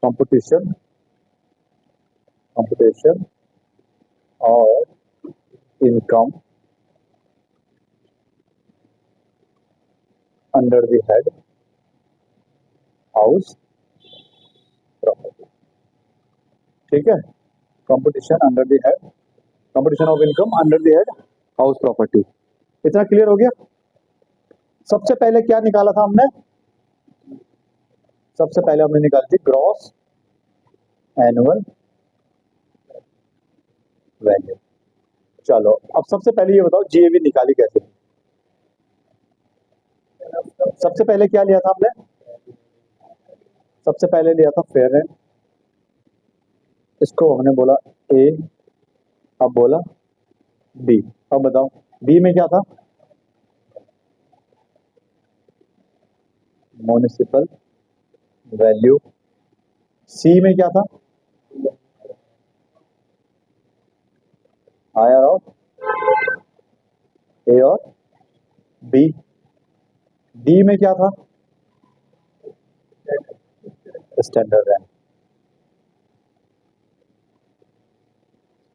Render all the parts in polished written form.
Competition competition और income under the head house property. ठीक है, competition under the head, competition of income under the head house property. इतना clear हो गया। सबसे पहले क्या निकाला था हमने? सबसे पहले हमने निकाली थी ग्रॉस एनुअल वैल्यू। चलो अब सबसे पहले ये बताओ जीएवी निकाली कैसे? सबसे पहले क्या लिया था हमने? सबसे पहले लिया था फेयर रेंट, इसको हमने बोला ए, अब बोला बी। अब बताओ बी में क्या था? Municipal value. सी में क्या था? हायर ऑफ ए और बी। डी में क्या था? Standard rent.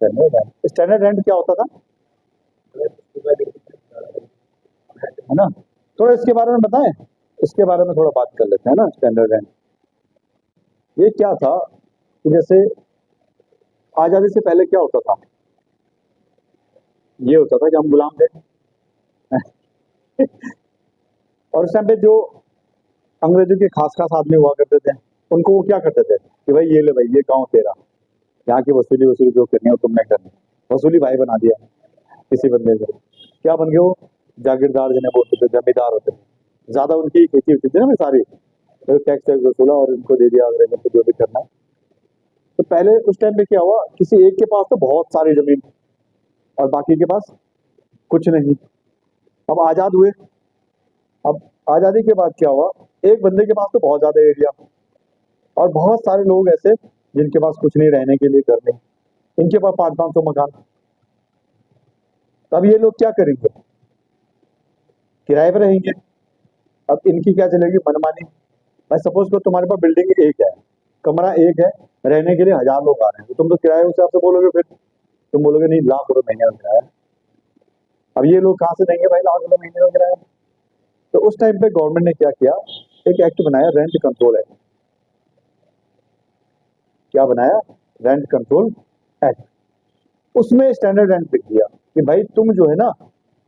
Standard rent, standard rent क्या होता था? है ना, थोड़ा इसके बारे में बताएं, इसके बारे में थोड़ा बात कर लेते हैं ना। स्टैंडर्ड रेंट ये क्या था कि जैसे आजादी से पहले क्या होता था? ये होता था कि हम गुलाम थे और उस टाइम पे जो अंग्रेजों के खास खास आदमी हुआ करते थे, उनको वो क्या करते थे कि भाई ये ले भाई, ये गांव तेरा, यहाँ की वसूली वसूली जो करनी है वो तुमने करनी। वसूली भाई बना दिया किसी बंदे को, क्या बन गए वो? जागीरदार जिन्हें बोलते थे, जमींदार होते थे। ज्यादा उनकी खेती होती थी ना सारी, तो टैक्स टैक्स वसूला और इनको दे दिया अंग्रेजों को जो भी करना है। तो पहले उस टाइम पे क्या हुआ, किसी एक के पास तो बहुत सारी जमीन और बाकी के पास कुछ नहीं। अब आजाद हुए, अब आजादी के बाद क्या हुआ, एक बंदे के पास तो बहुत ज्यादा एरिया और बहुत सारे लोग ऐसे जिनके पास कुछ नहीं, रहने के लिए घर नहीं, इनके पास 500-500 मकान। तब ये लोग क्या करेंगे? किराए पर रहेंगे। अब इनकी क्या चलेगी? मनमानी। भाई सपोज करो तुम्हारे पास बिल्डिंग एक है, कमरा एक है, रहने के लिए 1000 लोग आ रहे हैं, तो तुम तो किराए उस हिसाब से बोलोगे, फिर तुम बोलोगे नहीं लाख रुपए महीने का किराया। अब ये लोग कहाँ से देंगे भाई लाख रुपए महीने का किराया? तो उस टाइम पे गवर्नमेंट ने क्या किया, एक एक्ट बनाया, रेंट कंट्रोल एक्ट। क्या बनाया? Rent control act. उसमें स्टैंडर्ड रेंट लिख दिया कि भाई तुम जो है ना,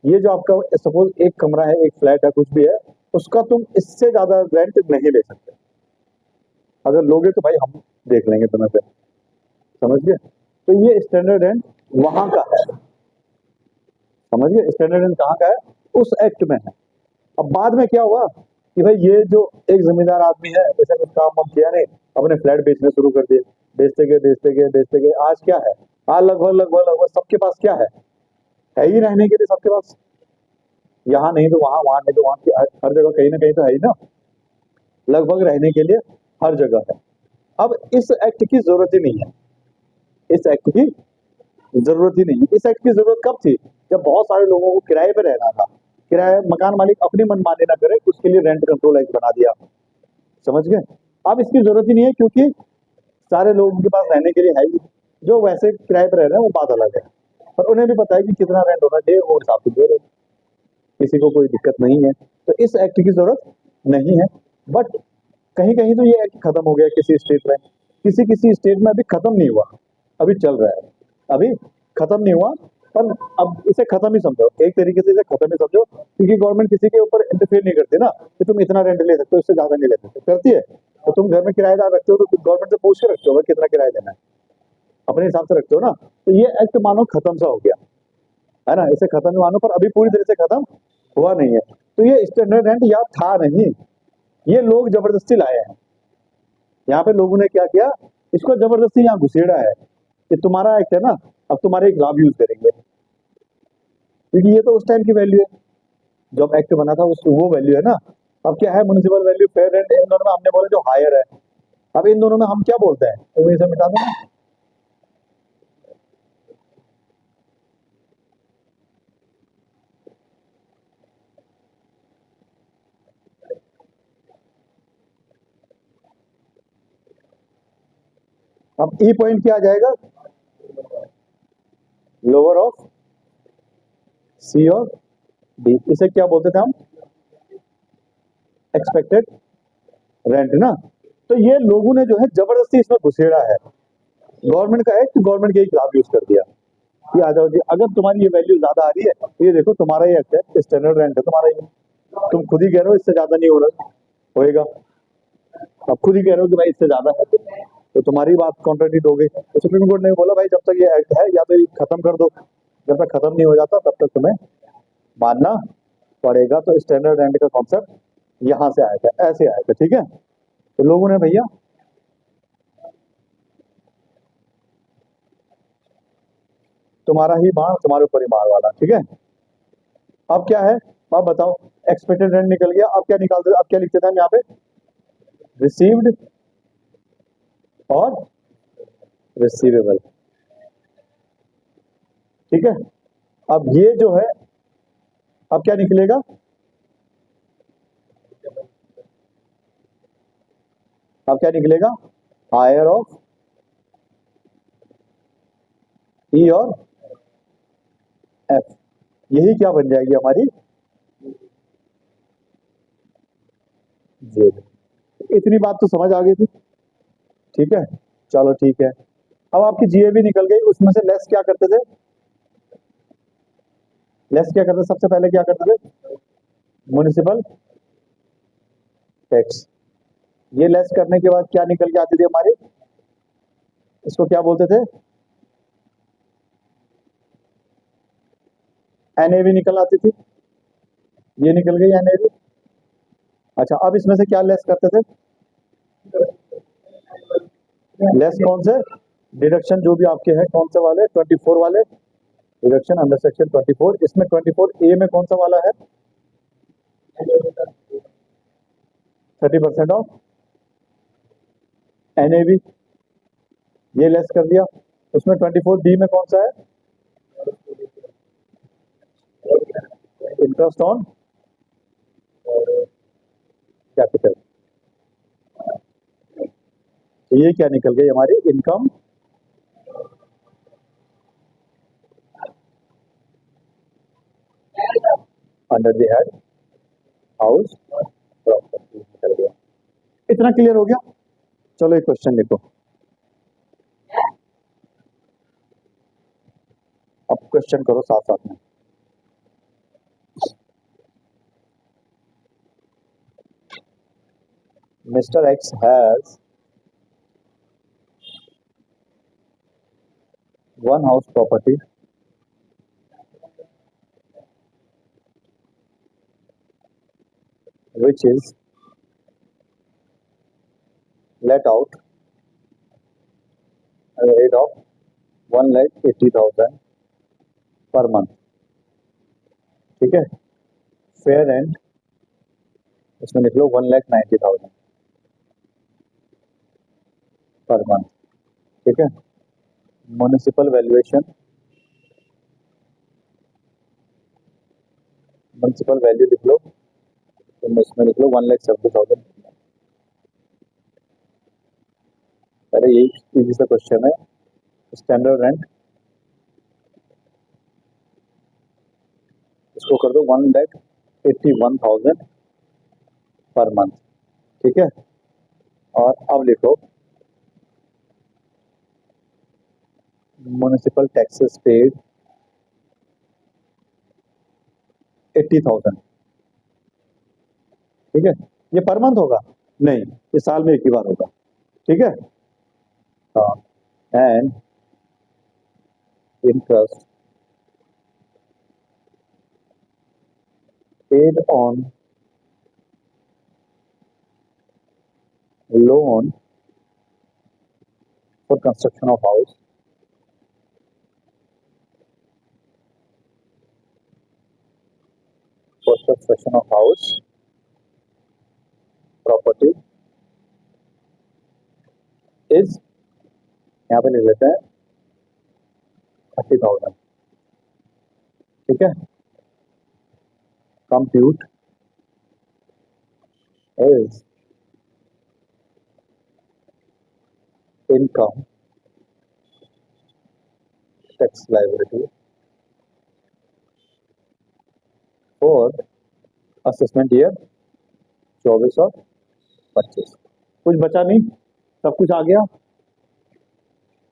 ये जो आपका सपोज एक कमरा है, एक फ्लैट है, कुछ भी है, उसका तुम इससे ज्यादा रेंट नहीं ले सकते। अगर लोगे तो भाई हम देख लेंगे तुम्हें फिर। समझ गए? तो ये स्टैंडर्ड रेंट वहां का है। समझ गए? स्टैंडर्ड रेंट कहाँ का है? उस एक्ट में है। अब बाद में क्या हुआ कि भाई ये जो एक जमींदार आदमी है, वैसे कुछ काम वाम किया नहीं, अपने फ्लैट बेचने शुरू कर दिए, बेचते गए बेचते गए बेचते गए, आज क्या है? आज लगभग लगभग लगभग सबके पास क्या है ही रहने के लिए सबके पास। यहाँ नहीं तो वहां, वहां नहीं तो वहां की हर जगह कहीं ना कहीं तो है ही ना, लगभग रहने के लिए हर जगह है। अब इस एक्ट की जरूरत ही नहीं है, इस एक्ट की जरूरत ही नहीं है। इस एक्ट की जरूरत कब थी? जब बहुत सारे लोगों को किराए पे रहना था, किराए मकान मालिक अपनी मनमानी ना करे, उसके लिए रेंट कंट्रोल एक्ट बना दिया। समझ गए? अब इसकी जरूरत ही नहीं है, क्योंकि सारे लोगों के पास रहने के लिए है ही। जो वैसे किराए पर रह रहे हैं वो बात अलग है, पर उन्हें भी पता है कि कितना रेंट होना चाहिए, वो हिसाब से दे रहे हैं। किसी को कोई दिक्कत नहीं है, तो इस एक्ट की जरूरत नहीं है। बट कहीं कहीं तो ये एक्ट खत्म हो गया किसी स्टेट में, किसी किसी स्टेट में अभी खत्म नहीं हुआ, अभी चल रहा है, अभी खत्म नहीं हुआ। पर अब इसे खत्म ही समझो, एक तरीके से इसे खत्म ही समझो, क्योंकि गवर्नमेंट किसी के ऊपर इंटरफेयर नहीं करती ना कि तुम इतना रेंट ले सकते हो, इससे ज्यादा नहीं ले सकते। करती है तो तुम घर में किराएदार रखते हो तो गवर्नमेंट से पूछ के रखते हो भाई कितना किराया देना है, अपने हिसाब से रखते हो ना। तो ये एक्ट मानो खत्म सा हो गया है ना, इसे खत्म ही मानो, पर अभी पूरी तरह से खत्म हुआ नहीं है। तो ये स्टैंडर्ड रेंट याद था नहीं, ये लोग जबरदस्ती लाए हैं। यहाँ पे लोगों ने क्या किया, इसको जबरदस्ती यहाँ घुसेड़ा है कि तुम्हारा एक्ट है ना, अब तुम्हारे खिलाफ यूज करेंगे, क्योंकि ये तो उस टाइम की वैल्यू है, जब एक्ट बना था उस वो वैल्यू है ना। अब क्या है, म्युनिसिपल वैल्यू, फेयर रेंट, इन दोनों में हमने बोला जो हायर है। अब इन दोनों में हम क्या बोलते हैं, तो इसे मिटा दो ना। अब ई पॉइंट क्या आ जाएगा, लोअर ऑफ सी और डी, इसे क्या बोलते थे हम, एक्सपेक्टेड रेंट ना। तो ये लोगों ने जो है जबरदस्ती इसमें घुसेड़ा है, गवर्नमेंट का एक्ट, गवर्नमेंट के ही खिलाफ यूज कर दिया कि आ जाओ जी, अगर तुम्हारी ये वैल्यू ज्यादा आ रही है तो ये देखो तुम्हारा ही एक्ट है, स्टैंडर्ड रेंट है तुम्हारा, ये तुम खुद ही कह रहे हो इससे ज्यादा नहीं हो रहा होएगा, अब खुद ही कह रहे हो कि भाई इससे ज्यादा है, तो तुम्हारी बात कॉन्ट्राडिक्ट हो गई। तो सुप्रीम कोर्ट ने बोला भाई जब तक ये एक्ट है या तो ये खत्म कर दो, जब तक खत्म नहीं हो जाता तब तक तुम्हें मानना पड़ेगा। तो स्टैंडर्ड रेंट का कॉन्सेप्ट यहाँ से आया था, ऐसे आया था, ठीक है। तो लोगों ने भैया तुम्हारा ही बाण तुम्हारे ऊपर ही मार वाला, ठीक है। अब क्या है, अब बताओ, एक्सपेक्टेड रेंट निकल गया, अब क्या निकालते, अब क्या लिखते थे हम यहाँ पे, रिसीव्ड और रिसीवेबल, ठीक है। अब ये जो है, अब क्या निकलेगा, अब क्या निकलेगा, हायर ऑफ ई और एफ, यही क्या बन जाएगी हमारी, जेड। इतनी बात तो समझ आ गई थी, ठीक है। चलो ठीक है, अब आपकी जीए भी निकल गई, उसमें से लेस क्या करते थे, लेस क्या करते, सबसे पहले क्या करते थे, म्युनिसिपल टैक्स। ये लेस करने के बाद क्या निकल के आती थी हमारी, इसको क्या बोलते थे, एनएवी निकल आती थी, ये निकल गई एनएवी। अच्छा, अब इसमें से क्या लेस करते थे, लेस कौन से, डिडक्शन जो भी आपके हैं कौन से वाले, 24 वाले डिडक्शन अंडर सेक्शन 24, इसमें 24A में कौन सा वाला है, 30% ऑफ एनएवी, ये लेस कर दिया। उसमें 24B में कौन सा है, इंटरेस्ट ऑन कैपिटल, ये क्या निकल गई हमारी, income under the head house property निकल गया। इतना क्लियर हो गया। चलो एक क्वेश्चन लिखो, अब क्वेश्चन करो साथ साथ में। Mister x has one house property which is let out at a rate of 1,80,000 per month, ठीक है। फेयर रेंट इसमें लिख लो 1,90,000 पर मंथ, ठीक है। म्युनिसिपल वैल्यूएशन, म्युनिसिपल वैल्यू लिख लो, तो इसमें लिख लो 1,70,000। पहले यही इजी सा क्वेश्चन है। स्टैंडर्ड रेंट इसको कर दो 1,81,000 पर मंथ, ठीक है। और अब लिखो म्युनिसिपल टैक्सेस पेड 80,000, ठीक है। ये पर मंथ होगा, नहीं, ये साल में एक ही बार होगा, ठीक है। हाँ, and interest paid on loan for construction of house for construction of house property is, यहाँ पे लिख लेते हैं 30,000, ठीक है। Compute is income tax liability for assessment year 24 और 25। कुछ बचा नहीं, सब कुछ आ गया।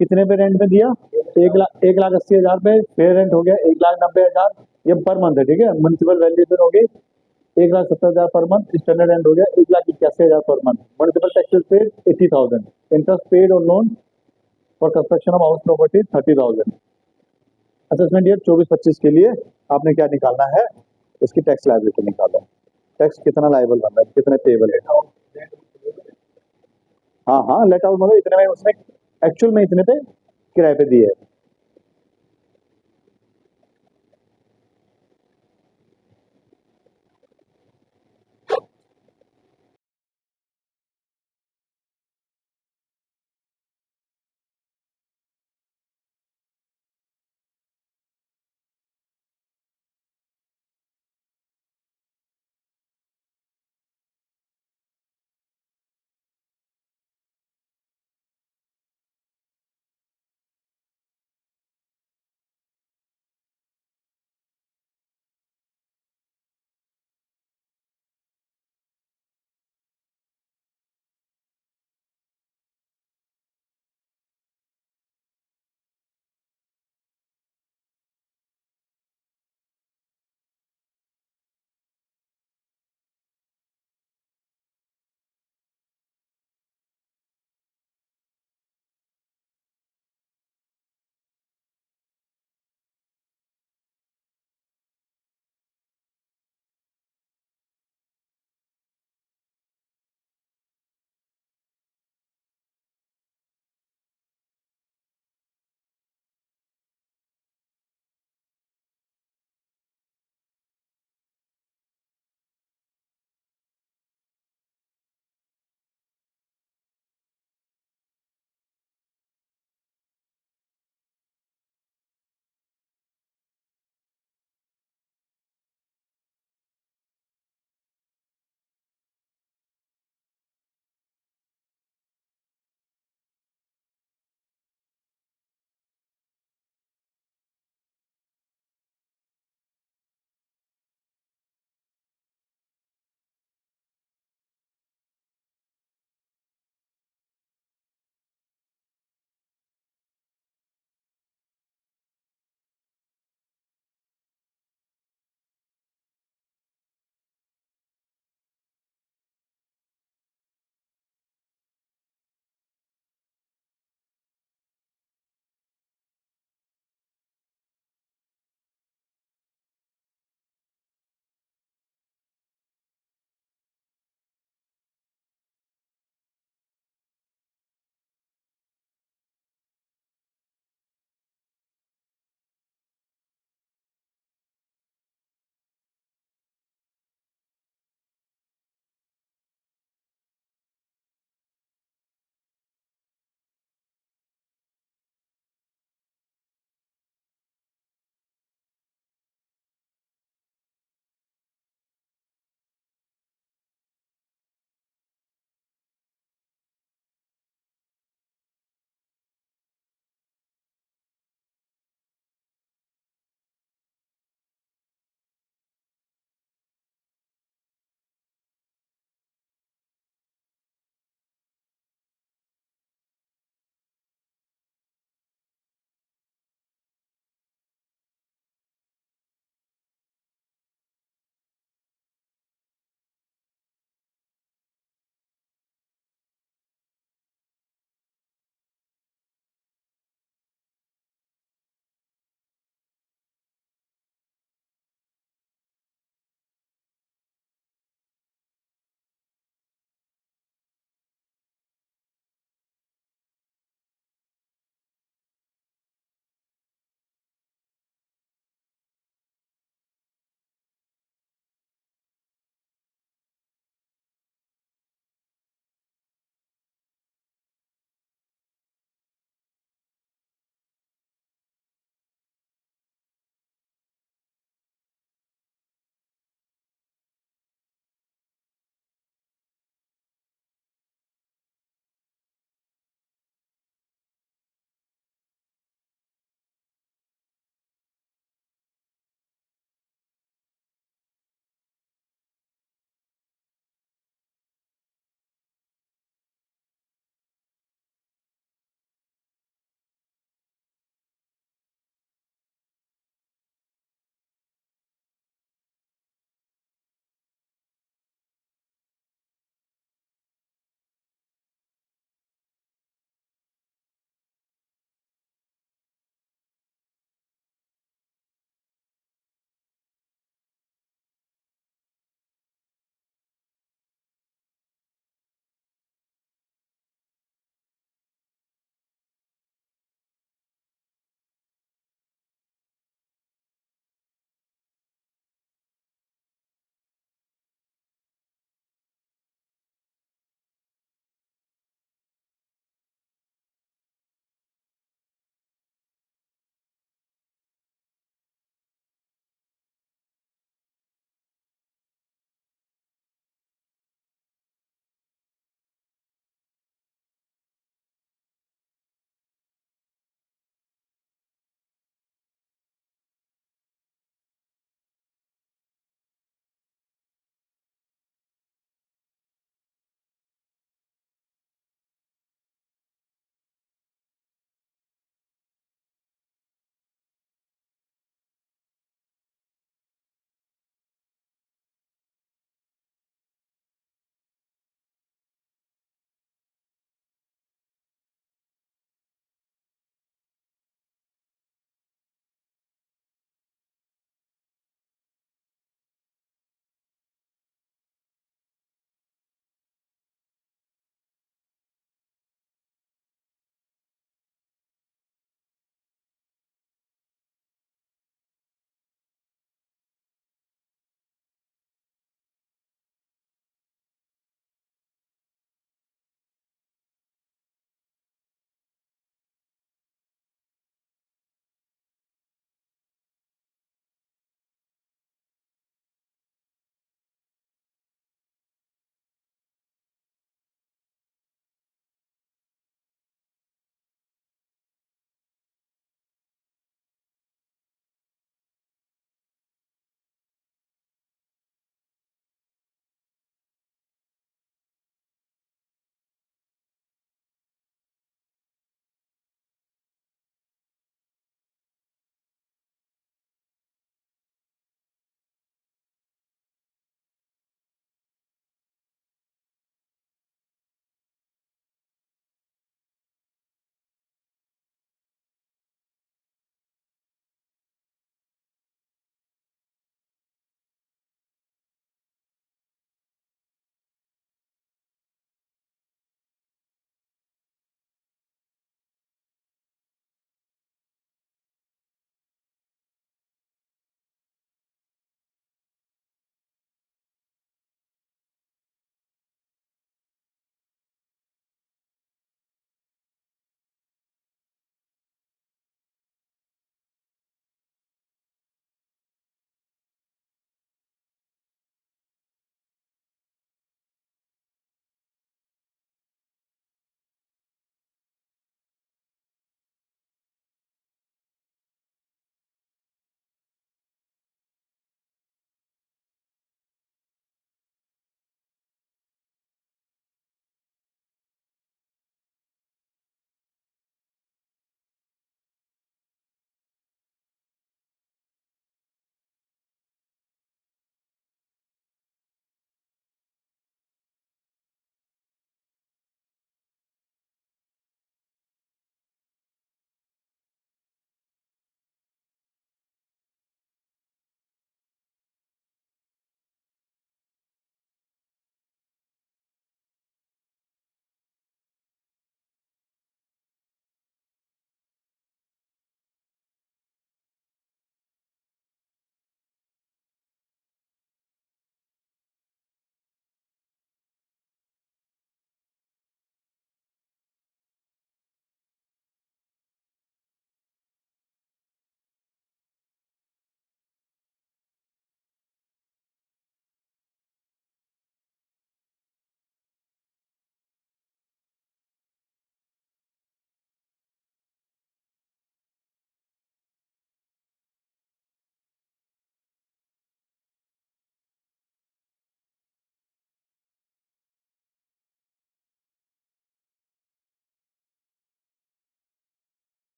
कितने पे रेंट में दिया? 1,80,000 पे फेयर रेंट हो गया 1,90,000। ये पर मंथ है, ठीक है। म्युनिसिपल वैल्यूएशन हो गई 1,70,000 पर मंथ। स्टैंडर्ड रेंट हो गया 1,81,000 per month. Municipal taxes paid 80,000। Interest paid और loan for construction of house property 30,000। Assessment year 24-25 के लिए आपने क्या निकालना है? इसकी टैक्स लायबिलिटी निकालो। टैक्स कितना लायबल बन रहा है, कितने पेबल है। हाँ हाँ, लेट आउट मतलब इतने में उसने एक्चुअल में इतने पे किराए पे दिए है।